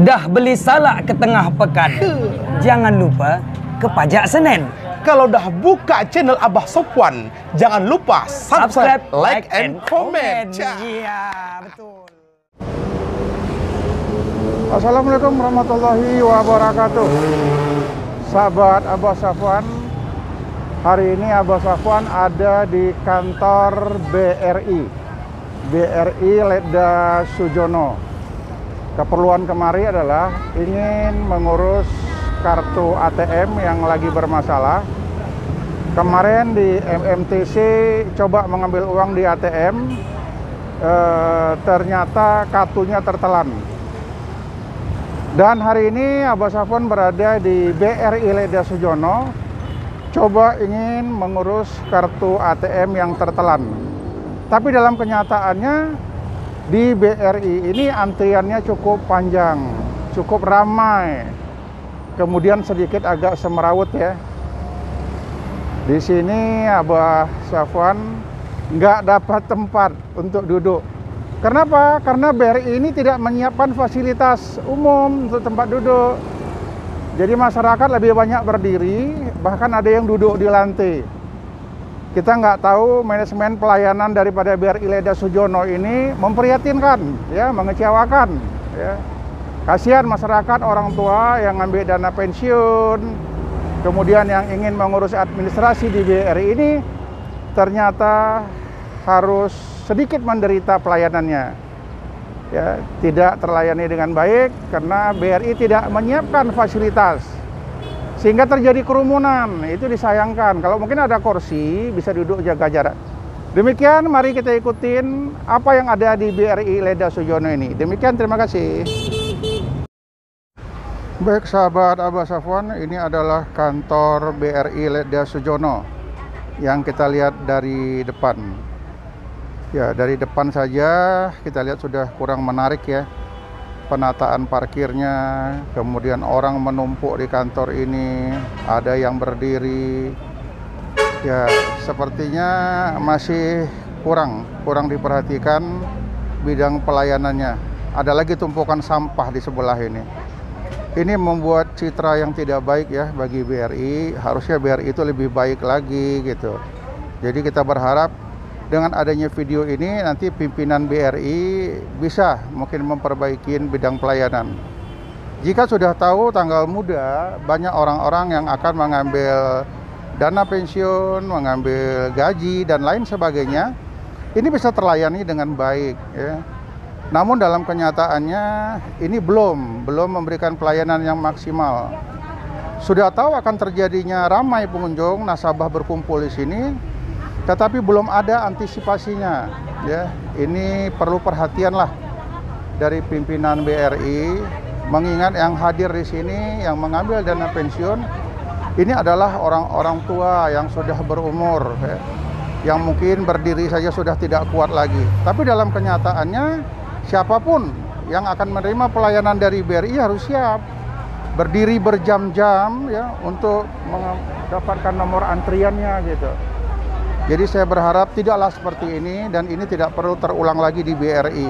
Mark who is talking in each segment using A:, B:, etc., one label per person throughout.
A: Dah beli salak ke tengah pekan, jangan lupa ke Pajak Senen.
B: Kalau dah buka channel Abah Sofwan, jangan lupa subscribe, like, and comment.
A: Iya, betul.
C: Assalamualaikum warahmatullahi wabarakatuh. Sahabat Abah Sofwan, hari ini Abah Sofwan ada di kantor BRI Ledda Sujono. Keperluan kemari adalah ingin mengurus kartu ATM yang lagi bermasalah. Kemarin di MMTC coba mengambil uang di ATM, ternyata kartunya tertelan. Dan hari ini Abah Sofwan berada di BRI Ledda Sujono, coba ingin mengurus kartu ATM yang tertelan. Tapi dalam kenyataannya di BRI ini antriannya cukup panjang, cukup ramai, kemudian sedikit agak semrawut ya. Di sini Abah Sofwan nggak dapat tempat untuk duduk. Kenapa? Karena BRI ini tidak menyiapkan fasilitas umum untuk tempat duduk. Jadi masyarakat lebih banyak berdiri, bahkan ada yang duduk di lantai. Kita nggak tahu manajemen pelayanan daripada BRI Ledda Sujono ini memprihatinkan, ya, mengecewakan. Ya. Kasihan masyarakat, orang tua yang ngambil dana pensiun, kemudian yang ingin mengurus administrasi di BRI ini, ternyata harus sedikit menderita pelayanannya. Ya, tidak terlayani dengan baik karena BRI tidak menyiapkan fasilitas. Sehingga terjadi kerumunan, itu disayangkan. Kalau mungkin ada kursi, bisa duduk jaga jarak. Demikian, mari kita ikutin apa yang ada di BRI Ledda Sujono ini. Demikian, terima kasih. Baik sahabat Abah Sofwan, ini adalah kantor BRI Ledda Sujono yang kita lihat dari depan. Ya, dari depan saja kita lihat sudah kurang menarik ya. Penataan parkirnya, kemudian orang menumpuk di kantor ini, ada yang berdiri. Ya, sepertinya masih kurang diperhatikan bidang pelayanannya. Ada lagi tumpukan sampah di sebelah ini. Ini membuat citra yang tidak baik ya bagi BRI. Harusnya BRI itu lebih baik lagi gitu. Jadi kita berharap dengan adanya video ini nanti pimpinan BRI bisa mungkin memperbaiki bidang pelayanan. Jika sudah tahu tanggal muda, banyak orang-orang yang akan mengambil dana pensiun, mengambil gaji dan lain sebagainya. Ini bisa terlayani dengan baik ya. Namun dalam kenyataannya ini belum memberikan pelayanan yang maksimal. Sudah tahu akan terjadinya ramai pengunjung nasabah berkumpul di sini, tetapi belum ada antisipasinya ya. Ini perlu perhatian lah dari pimpinan BRI, mengingat yang hadir di sini yang mengambil dana pensiun ini adalah orang-orang tua yang sudah berumur ya, yang mungkin berdiri saja sudah tidak kuat lagi. Tapi dalam kenyataannya siapapun yang akan menerima pelayanan dari BRI harus siap berdiri berjam-jam ya untuk mendapatkan nomor antriannya gitu. Jadi saya berharap tidaklah seperti ini dan ini tidak perlu terulang lagi di BRI.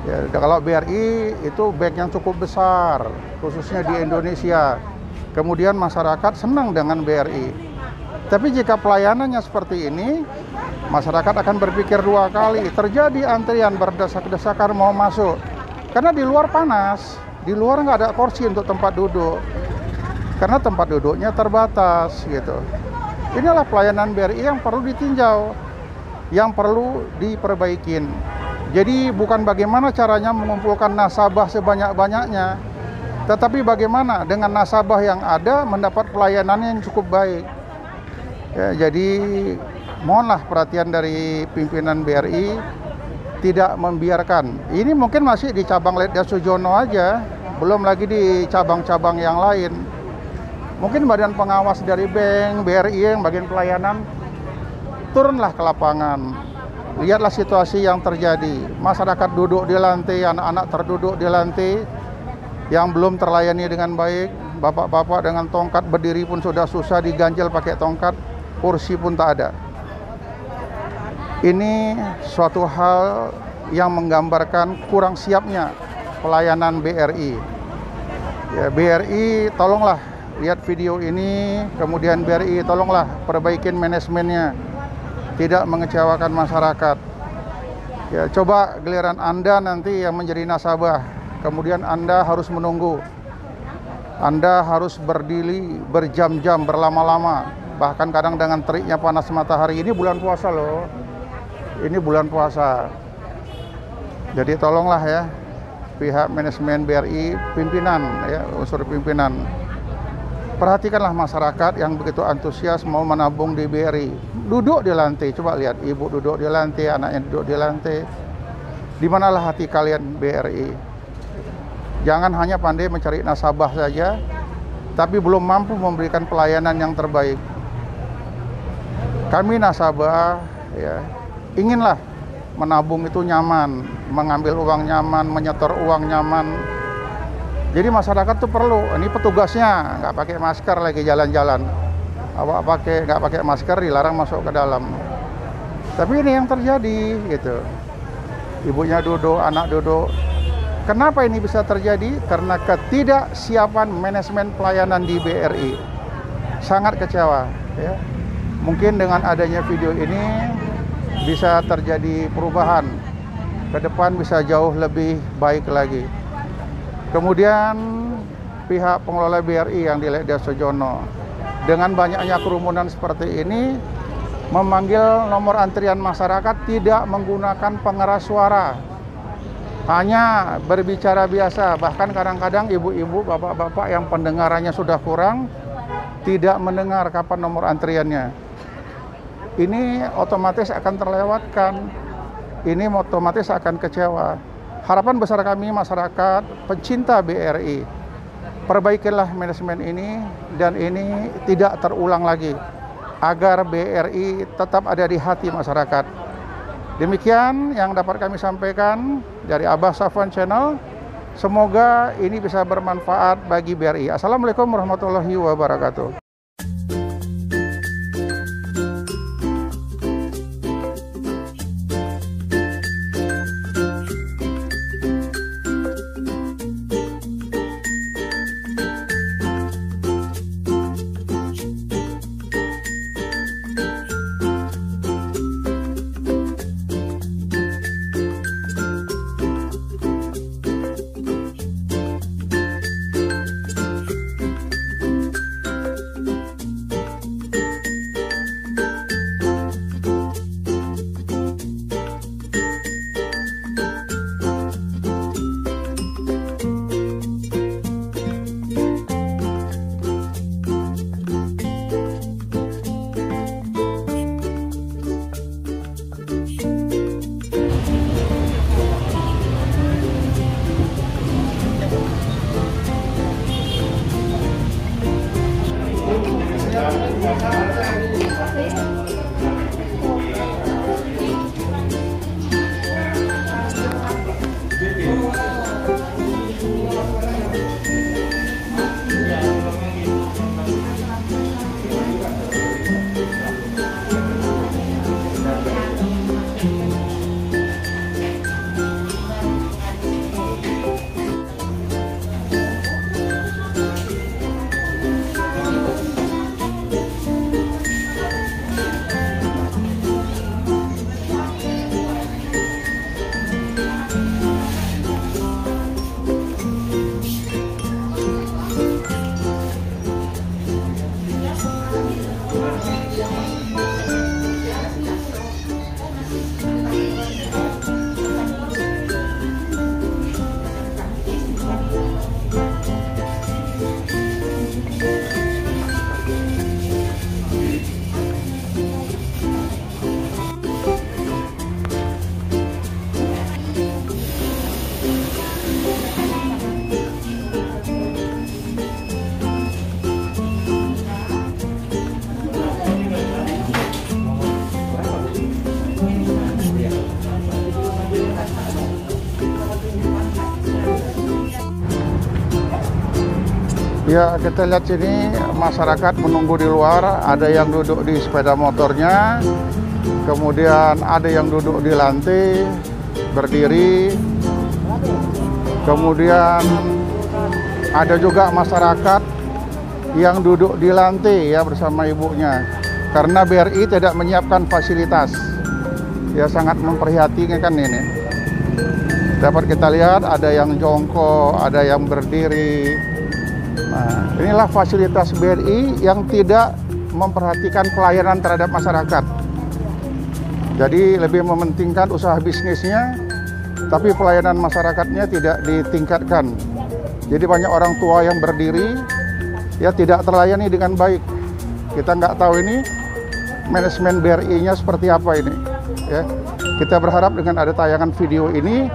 C: Ya, kalau BRI itu bank yang cukup besar, khususnya di Indonesia. Kemudian masyarakat senang dengan BRI. Tapi jika pelayanannya seperti ini, masyarakat akan berpikir dua kali. Terjadi antrian berdesak-desakan mau masuk. Karena di luar panas, di luar nggak ada kursi untuk tempat duduk. Karena tempat duduknya terbatas gitu. Inilah pelayanan BRI yang perlu ditinjau, yang perlu diperbaikin. Jadi bukan bagaimana caranya mengumpulkan nasabah sebanyak-banyaknya, tetapi bagaimana dengan nasabah yang ada mendapat pelayanan yang cukup baik. Ya, jadi mohonlah perhatian dari pimpinan BRI, tidak membiarkan. Ini mungkin masih di cabang Ledda Sujono aja, belum lagi di cabang-cabang yang lain. Mungkin badan pengawas dari bank, BRI yang bagian pelayanan, turunlah ke lapangan. Lihatlah situasi yang terjadi. Masyarakat duduk di lantai, anak-anak terduduk di lantai, yang belum terlayani dengan baik. Bapak-bapak dengan tongkat berdiri pun sudah susah, diganjel pakai tongkat, kursi pun tak ada. Ini suatu hal yang menggambarkan kurang siapnya pelayanan BRI. Ya, BRI tolonglah lihat video ini, kemudian BRI tolonglah perbaikin manajemennya, tidak mengecewakan masyarakat. Ya, coba giliran Anda nanti yang menjadi nasabah, kemudian Anda harus menunggu. Anda harus berdiri berjam-jam, berlama-lama, bahkan kadang dengan teriknya panas matahari. Ini bulan puasa loh, ini bulan puasa. Jadi tolonglah ya, pihak manajemen BRI, pimpinan ya, unsur pimpinan, perhatikanlah masyarakat yang begitu antusias mau menabung di BRI. Duduk di lantai, coba lihat, ibu duduk di lantai, anaknya duduk di lantai. Di manalah hati kalian BRI? Jangan hanya pandai mencari nasabah saja, tapi belum mampu memberikan pelayanan yang terbaik. Kami nasabah ya, inginlah menabung itu nyaman, mengambil uang nyaman, menyetor uang nyaman. Jadi masyarakat tuh perlu, ini petugasnya nggak pakai masker lagi jalan-jalan. Awak nggak pakai masker, dilarang masuk ke dalam. Tapi ini yang terjadi gitu. Ibunya duduk, anak duduk. Kenapa ini bisa terjadi? Karena ketidaksiapan manajemen pelayanan di BRI. Sangat kecewa ya. Mungkin dengan adanya video ini bisa terjadi perubahan. Ke depan bisa jauh lebih baik lagi. Kemudian pihak pengelola BRI yang di Ledda Sujono, dengan banyaknya kerumunan seperti ini, memanggil nomor antrian masyarakat tidak menggunakan pengeras suara, hanya berbicara biasa. Bahkan kadang-kadang ibu-ibu, bapak-bapak yang pendengarannya sudah kurang, tidak mendengar kapan nomor antriannya. Ini otomatis akan terlewatkan, ini otomatis akan kecewa. Harapan besar kami masyarakat pencinta BRI, perbaikilah manajemen ini dan ini tidak terulang lagi agar BRI tetap ada di hati masyarakat. Demikian yang dapat kami sampaikan dari Abah Safwan Channel. Semoga ini bisa bermanfaat bagi BRI. Assalamualaikum warahmatullahi wabarakatuh. Ya, kita lihat sini masyarakat menunggu di luar, ada yang duduk di sepeda motornya, kemudian ada yang duduk di lantai, berdiri. Kemudian ada juga masyarakat yang duduk di lantai ya bersama ibunya. Karena BRI tidak menyiapkan fasilitas. Ya sangat memprihatinkan ini. Dapat kita lihat ada yang jongkok, ada yang berdiri. Nah, inilah fasilitas BRI yang tidak memperhatikan pelayanan terhadap masyarakat. Jadi lebih mementingkan usaha bisnisnya, tapi pelayanan masyarakatnya tidak ditingkatkan. Jadi banyak orang tua yang berdiri, ya tidak terlayani dengan baik. Kita nggak tahu ini manajemen BRI-nya seperti apa ini. Ya, kita berharap dengan ada tayangan video ini,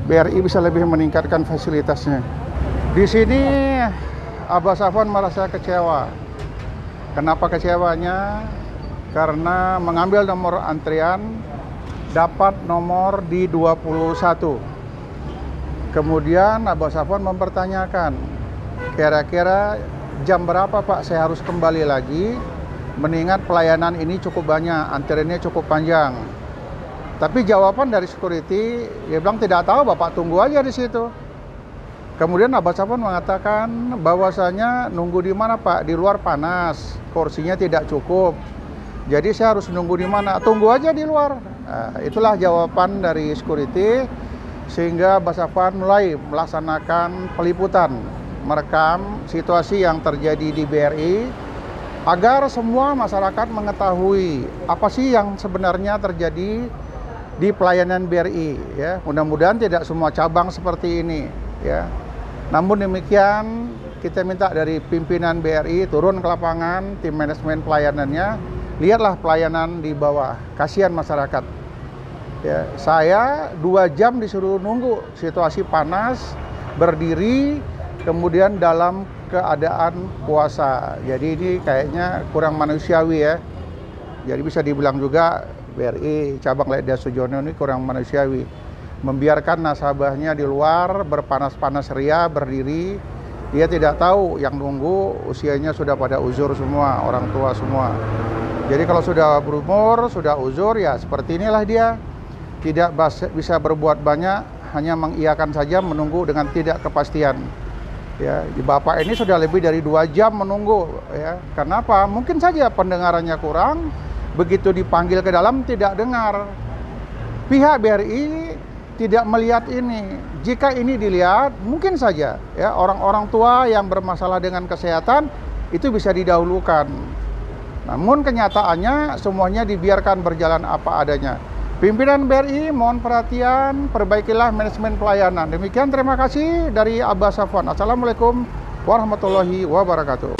C: BRI bisa lebih meningkatkan fasilitasnya. Di sini Abah Safwan merasa kecewa. Kenapa kecewanya? Karena mengambil nomor antrian dapat nomor di 21. Kemudian Abah Safwan mempertanyakan, kira-kira jam berapa Pak saya harus kembali lagi? Mengingat pelayanan ini cukup banyak, antriannya cukup panjang. Tapi jawaban dari security, dia bilang tidak tahu, Bapak tunggu aja di situ. Kemudian Abah Safwan mengatakan bahwasanya nunggu di mana Pak? Di luar panas, kursinya tidak cukup. Jadi saya harus nunggu di mana? Tunggu aja di luar. Nah, itulah jawaban dari security, sehingga Abah Safwan mulai melaksanakan peliputan, merekam situasi yang terjadi di BRI, agar semua masyarakat mengetahui apa sih yang sebenarnya terjadi di pelayanan BRI. Ya, mudah-mudahan tidak semua cabang seperti ini. Ya, namun demikian kita minta dari pimpinan BRI turun ke lapangan, tim manajemen pelayanannya, lihatlah pelayanan di bawah, kasihan masyarakat. Ya, saya 2 jam disuruh nunggu, situasi panas, berdiri, kemudian dalam keadaan puasa. Jadi ini kayaknya kurang manusiawi ya. Jadi bisa dibilang juga BRI cabang Ledda Sujono ini kurang manusiawi. Membiarkan nasabahnya di luar berpanas-panas ria berdiri. Dia tidak tahu yang nunggu usianya sudah pada uzur semua, orang tua semua. Jadi kalau sudah berumur, sudah uzur ya seperti inilah dia. Tidak bisa berbuat banyak, hanya mengiyakan saja, menunggu dengan tidak kepastian. Ya, Bapak ini sudah lebih dari 2 jam menunggu ya. Kenapa? Mungkin saja pendengarannya kurang, begitu dipanggil ke dalam tidak dengar. Pihak BRI tidak melihat ini. Jika ini dilihat, mungkin saja ya orang-orang tua yang bermasalah dengan kesehatan itu bisa didahulukan. Namun kenyataannya semuanya dibiarkan berjalan apa adanya. Pimpinan BRI mohon perhatian, perbaikilah manajemen pelayanan. Demikian, terima kasih dari Abah Safwan. Assalamualaikum warahmatullahi wabarakatuh.